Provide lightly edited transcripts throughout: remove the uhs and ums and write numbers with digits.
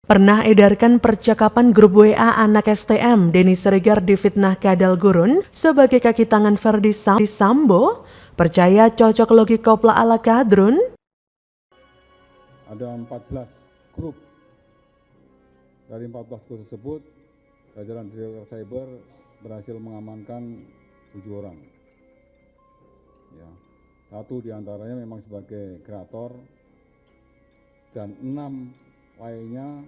Pernah edarkan percakapan grup WA anak STM, Denny Siregar difitnah Kadal Gurun sebagai kaki tangan Ferdy Sambo? Percaya cocok logi kopla ala Kadrun? Ada 14 grup. Dari 14 grup tersebut, jajaran Direktorat Cyber berhasil mengamankan 7 orang. Ya. 1 diantaranya memang sebagai kreator dan 6 lainnya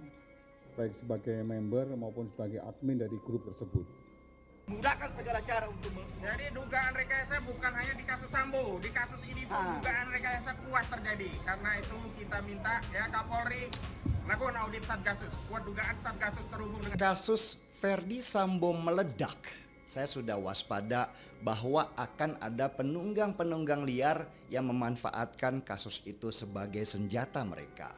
baik sebagai member maupun sebagai admin dari grup tersebut. Menggunakan segala cara untuk Jadi dugaan rekayasa bukan hanya di kasus Sambo, di kasus ini pun dugaan rekayasa kuat terjadi. Karena itu kita minta ya Kapolri melakukan audit Satgasus, kuat dugaan Satgasus terhubung dengan kasus Ferdy Sambo meledak. Saya sudah waspada bahwa akan ada penunggang-penunggang liar yang memanfaatkan kasus itu sebagai senjata mereka.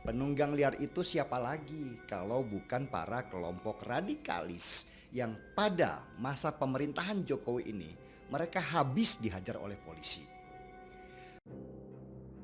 Penunggang liar itu siapa lagi kalau bukan para kelompok radikalis yang pada masa pemerintahan Jokowi ini mereka habis dihajar oleh polisi.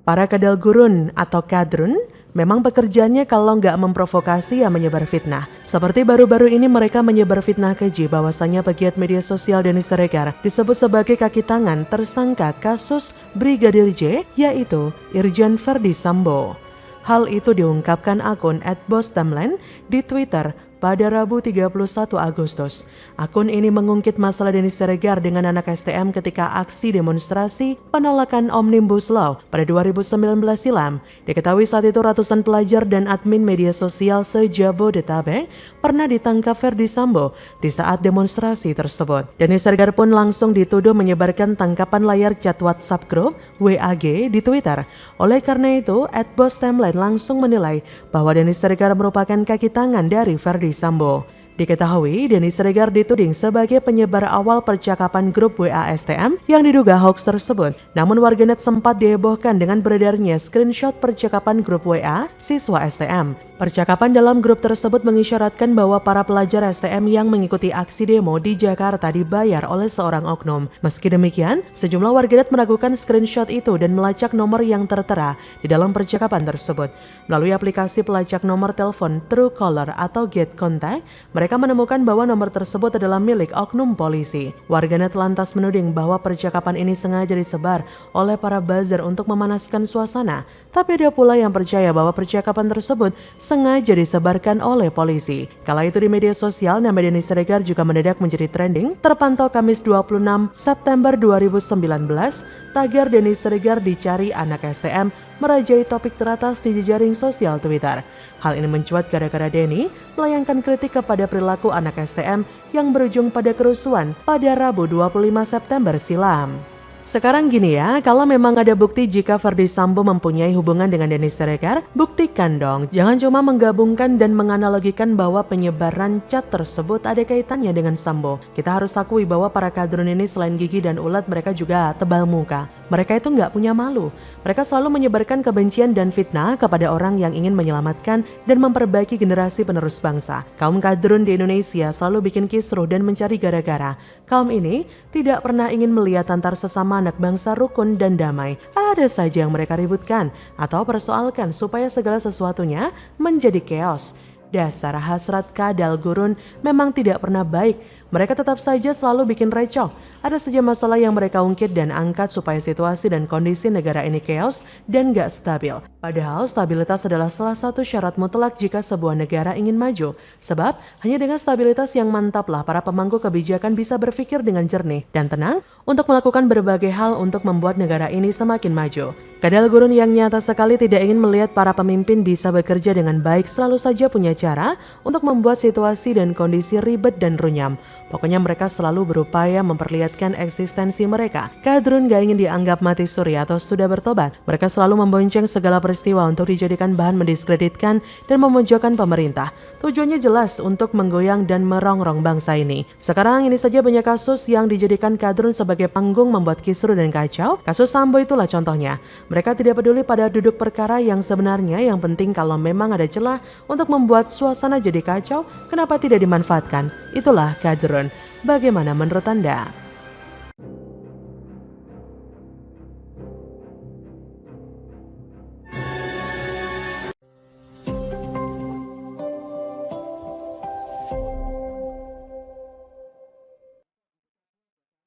Para Kadal Gurun atau Kadrun memang pekerjaannya kalau nggak memprovokasi ya menyebar fitnah. Seperti baru-baru ini mereka menyebar fitnah keji bahwasannya pegiat media sosial Denny Siregar disebut sebagai kaki tangan tersangka kasus Brigadir J, yaitu Irjen Ferdy Sambo. Hal itu diungkapkan akun @bostamland di Twitter pada Rabu 31 Agustus. Akun ini mengungkit masalah Denny Siregar dengan anak STM ketika aksi demonstrasi penolakan Omnibus Law pada 2019 silam. Diketahui saat itu ratusan pelajar dan admin media sosial se-Jabodetabek pernah ditangkap Ferdy Sambo di saat demonstrasi tersebut. Denny Siregar pun langsung dituduh menyebarkan tangkapan layar chat WhatsApp grup WAG di Twitter. Oleh karena itu, @bostamland langsung menilai bahwa Denny Siregar merupakan kaki tangan dari Ferdy Sambo. Diketahui, Denny Siregar dituding sebagai penyebar awal percakapan grup WA STM yang diduga hoax tersebut. Namun warganet sempat dihebohkan dengan beredarnya screenshot percakapan grup WA siswa STM. Percakapan dalam grup tersebut mengisyaratkan bahwa para pelajar STM yang mengikuti aksi demo di Jakarta dibayar oleh seorang oknum. Meski demikian, sejumlah warganet meragukan screenshot itu dan melacak nomor yang tertera di dalam percakapan tersebut. Melalui aplikasi pelacak nomor telepon Truecaller atau Get Contact, mereka menemukan bahwa nomor tersebut adalah milik oknum polisi. Warganet lantas menuding bahwa percakapan ini sengaja disebar oleh para buzzer untuk memanaskan suasana. Tapi ada pula yang percaya bahwa percakapan tersebut sengaja disebarkan oleh polisi. Kala itu di media sosial, nama Denny Siregar juga mendadak menjadi trending. Terpantau Kamis 26 September 2019, tagar Denny Siregar dicari anak STM merajai topik teratas di jejaring sosial Twitter. Hal ini mencuat gara-gara Denny melayangkan kritik kepada perilaku anak STM yang berujung pada kerusuhan pada Rabu 25 September silam. Sekarang gini ya, kalau memang ada bukti jika Ferdy Sambo mempunyai hubungan dengan Denny Siregar, buktikan dong. Jangan cuma menggabungkan dan menganalogikan bahwa penyebaran chat tersebut ada kaitannya dengan Sambo. Kita harus akui bahwa para kadrun ini selain gigi dan ulet, mereka juga tebal muka. Mereka itu nggak punya malu. Mereka selalu menyebarkan kebencian dan fitnah kepada orang yang ingin menyelamatkan dan memperbaiki generasi penerus bangsa. Kaum kadrun di Indonesia selalu bikin kisruh dan mencari gara-gara. Kaum ini tidak pernah ingin melihat antar sesama anak bangsa rukun dan damai. Ada saja yang mereka ributkan atau persoalkan supaya segala sesuatunya menjadi chaos. Dasar hasrat Kadal Gurun memang tidak pernah baik. Mereka tetap saja selalu bikin recoh. Ada saja masalah yang mereka ungkit dan angkat supaya situasi dan kondisi negara ini chaos dan gak stabil. Padahal stabilitas adalah salah satu syarat mutlak jika sebuah negara ingin maju. Sebab hanya dengan stabilitas yang mantaplah para pemangku kebijakan bisa berpikir dengan jernih dan tenang untuk melakukan berbagai hal untuk membuat negara ini semakin maju. Kadal Gurun yang nyata sekali tidak ingin melihat para pemimpin bisa bekerja dengan baik, selalu saja punya cara untuk membuat situasi dan kondisi ribet dan runyam. Pokoknya mereka selalu berupaya memperlihatkan eksistensi mereka. Kadrun gak ingin dianggap mati suri atau sudah bertobat. Mereka selalu membonceng segala peristiwa untuk dijadikan bahan mendiskreditkan dan memojokkan pemerintah. Tujuannya jelas untuk menggoyang dan merongrong bangsa ini. Sekarang ini saja banyak kasus yang dijadikan kadrun sebagai panggung membuat kisruh dan kacau. Kasus Sambo itulah contohnya. Mereka tidak peduli pada duduk perkara yang sebenarnya, yang penting kalau memang ada celah untuk membuat suasana jadi kacau, kenapa tidak dimanfaatkan? Itulah kadrun. Bagaimana menurut Anda?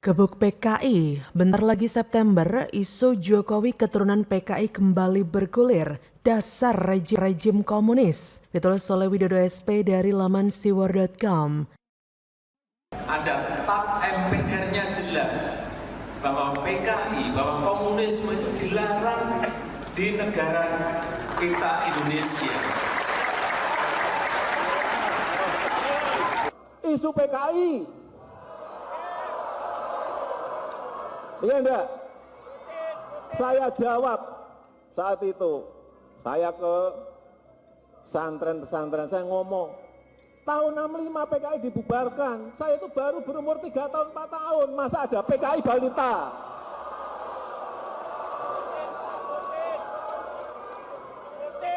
Gebuk PKI, bentar lagi September, isu Jokowi keturunan PKI kembali bergulir. Dasar rejim komunis. Ditulis oleh Widodo SP dari laman siwar.com. Ada tap MPR-nya jelas bahwa PKI, bahwa komunisme itu dilarang di negara kita Indonesia. Isu PKI. Iya enggak? Saya jawab saat itu. Saya ke pesantren-pesantren, saya ngomong, tahun 65 PKI dibubarkan. Saya itu baru berumur 3 tahun, 4 tahun. Masa ada PKI balita?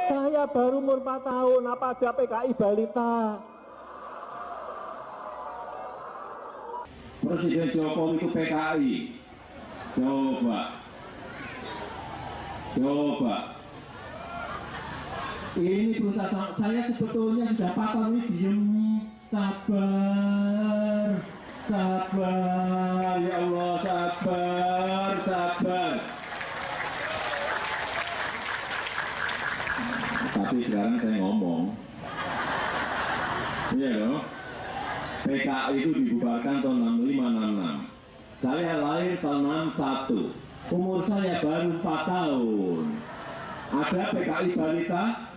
Saya baru umur 4 tahun, apa ada PKI balita? Presiden Jokowi itu PKI. Coba. Ini berusaha, saya sebetulnya sudah 4 tahun ini diem. Sabar. Ya Allah, sabar. Tapi sekarang saya ngomong. Iya loh. PKI itu dibubarkan tahun 65-66. Saya lahir tahun 61. Umur saya baru 4 tahun. Ada PKI balita?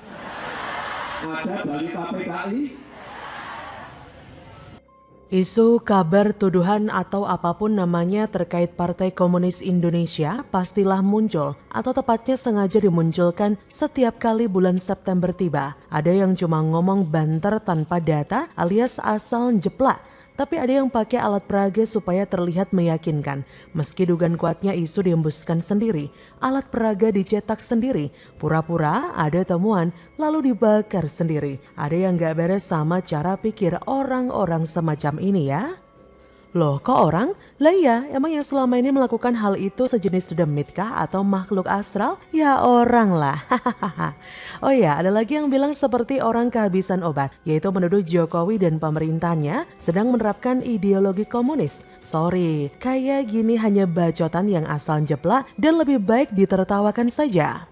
Ada balita PKI? Isu, kabar, tuduhan, atau apapun namanya terkait Partai Komunis Indonesia pastilah muncul atau tepatnya sengaja dimunculkan setiap kali bulan September tiba. Ada yang cuma ngomong banter tanpa data alias asal jeplak. Tapi ada yang pakai alat peraga supaya terlihat meyakinkan. Meski dugaan kuatnya isu dihembuskan sendiri, alat peraga dicetak sendiri, pura-pura ada temuan lalu dibakar sendiri. Ada yang gak beres sama cara pikir orang-orang semacam ini ya. Loh kok orang? Lah iya, emang yang selama ini melakukan hal itu sejenis demit kah atau makhluk astral? Ya orang lah. Oh ya, ada lagi yang bilang seperti orang kehabisan obat, yaitu menuduh Jokowi dan pemerintahnya sedang menerapkan ideologi komunis. Sorry, kayak gini hanya bacotan yang asal jeplak dan lebih baik ditertawakan saja.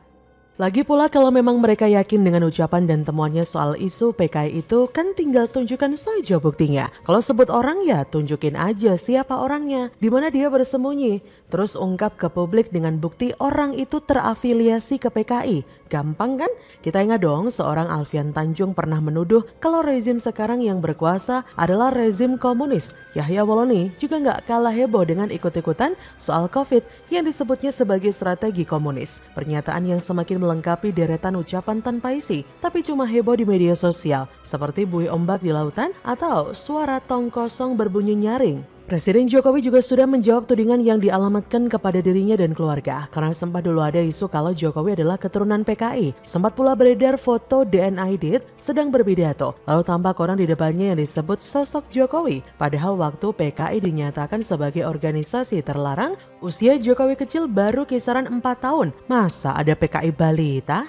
Lagi pula kalau memang mereka yakin dengan ucapan dan temuannya soal isu PKI itu kan tinggal tunjukkan saja buktinya. Kalau sebut orang ya tunjukin aja siapa orangnya, di mana dia bersembunyi. Terus ungkap ke publik dengan bukti orang itu terafiliasi ke PKI. Gampang kan? Kita ingat dong seorang Alfian Tanjung pernah menuduh kalau rezim sekarang yang berkuasa adalah rezim komunis. Yahya Woloni juga gak kalah heboh dengan ikut-ikutan soal COVID yang disebutnya sebagai strategi komunis. Pernyataan yang semakin melengkapi deretan ucapan tanpa isi, tapi cuma heboh di media sosial, seperti buih ombak di lautan atau suara tong kosong berbunyi nyaring. Presiden Jokowi juga sudah menjawab tudingan yang dialamatkan kepada dirinya dan keluarga, karena sempat dulu ada isu kalau Jokowi adalah keturunan PKI. Sempat pula beredar foto DNA Aidit sedang berpidato, lalu tampak orang di depannya yang disebut sosok Jokowi. Padahal waktu PKI dinyatakan sebagai organisasi terlarang, usia Jokowi kecil baru kisaran 4 tahun. Masa ada PKI balita?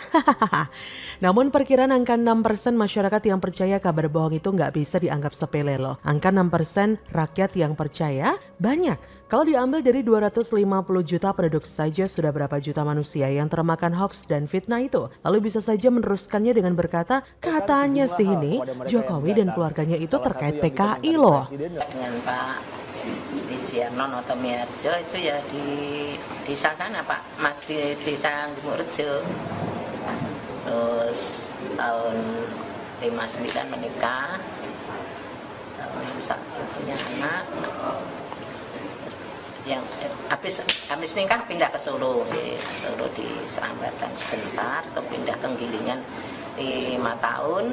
Namun perkiraan angka 6% masyarakat yang percaya kabar bohong itu nggak bisa dianggap sepele loh. Angka 6% rakyat yang percaya banyak. Kalau diambil dari 250 juta penduduk saja sudah berapa juta manusia yang termakan hoax dan fitnah itu. Lalu bisa saja meneruskannya dengan berkata, katanya sih ini Jokowi dan keluarganya itu terkait PKI loh. Dengan Pak Wijiarno atau Miharjo itu ya di sana Pak, Mas di desa Gumurjo. Terus tahun 59 menikah, tahun 61 punya anak. Yang habis nikah pindah ke Solo di Serambatan sebentar, atau pindah ke Gilingan 5 tahun,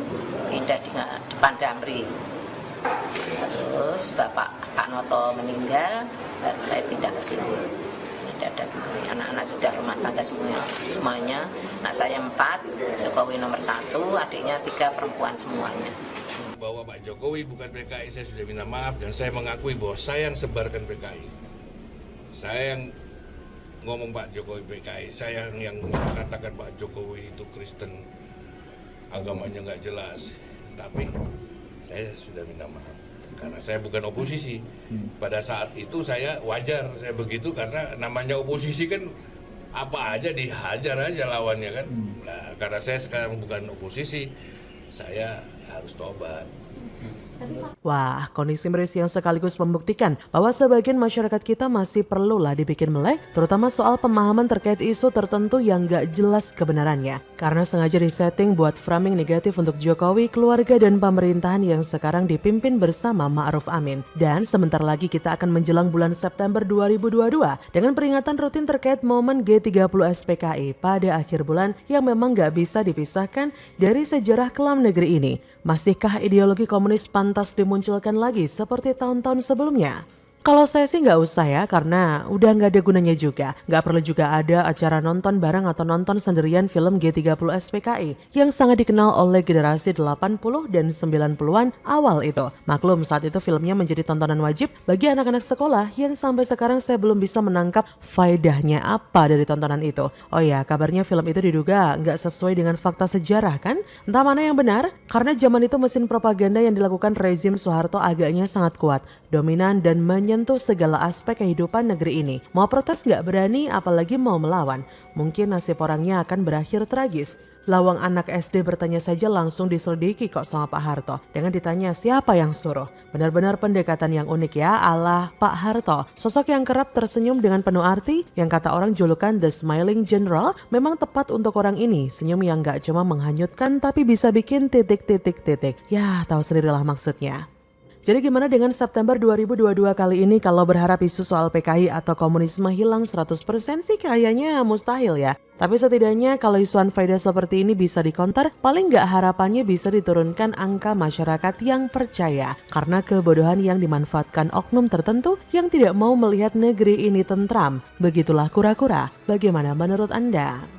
pindah di depan Damri. Terus Pak Noto meninggal, baru saya pindah ke sini. Ada anak-anak sudah rumah tangga semuanya. Anak saya 4, Jokowi nomor 1, adiknya 3 perempuan semuanya. Bahwa Pak Jokowi bukan PKI, saya sudah minta maaf dan saya mengakui bahwa saya yang sebarkan PKI. Saya yang ngomong Pak Jokowi PKI, saya yang mengatakan Pak Jokowi itu Kristen, agamanya nggak jelas. Tapi saya sudah minta maaf. karena saya bukan oposisi. Pada saat itu saya wajar saya begitu karena namanya oposisi kan apa aja dihajar aja lawannya kan. Nah, karena saya sekarang bukan oposisi, saya harus tobat. Wah, kondisi miris yang sekaligus membuktikan bahwa sebagian masyarakat kita masih perlulah dibikin melek, terutama soal pemahaman terkait isu tertentu yang gak jelas kebenarannya. Karena sengaja disetting buat framing negatif untuk Jokowi, keluarga dan pemerintahan yang sekarang dipimpin bersama Ma'ruf Amin. Dan sebentar lagi kita akan menjelang bulan September 2022 dengan peringatan rutin terkait momen G30 SPKI pada akhir bulan yang memang gak bisa dipisahkan dari sejarah kelam negeri ini. Masihkah ideologi komunis pantas dimunculkan lagi seperti tahun-tahun sebelumnya? Kalau saya sih nggak usah ya, karena udah nggak ada gunanya juga. Nggak perlu juga ada acara nonton bareng atau nonton sendirian film G30 SPKI yang sangat dikenal oleh generasi 80 dan 90-an awal itu. Maklum saat itu filmnya menjadi tontonan wajib bagi anak-anak sekolah yang sampai sekarang saya belum bisa menangkap faedahnya apa dari tontonan itu. Oh ya, kabarnya film itu diduga nggak sesuai dengan fakta sejarah kan? Entah mana yang benar, karena zaman itu mesin propaganda yang dilakukan rezim Soeharto agaknya sangat kuat, dominan dan menyentuh segala aspek kehidupan negeri ini. Mau protes gak berani, apalagi mau melawan. Mungkin nasib orangnya akan berakhir tragis. Lawang anak SD bertanya saja langsung diselidiki kok sama Pak Harto. Dengan ditanya siapa yang suruh. Benar-benar pendekatan yang unik ya ala Pak Harto. Sosok yang kerap tersenyum dengan penuh arti, yang kata orang julukan The Smiling General, memang tepat untuk orang ini. Senyum yang gak cuma menghanyutkan tapi bisa bikin titik-titik-titik. Ya tahu sendirilah maksudnya. Jadi gimana dengan September 2022 kali ini? Kalau berharap isu soal PKI atau komunisme hilang 100% sih kayaknya mustahil ya. Tapi setidaknya kalau isu unfaedah seperti ini bisa dikonter, paling nggak harapannya bisa diturunkan angka masyarakat yang percaya. Karena kebodohan yang dimanfaatkan oknum tertentu yang tidak mau melihat negeri ini tentram. Begitulah kura-kura. Bagaimana menurut Anda?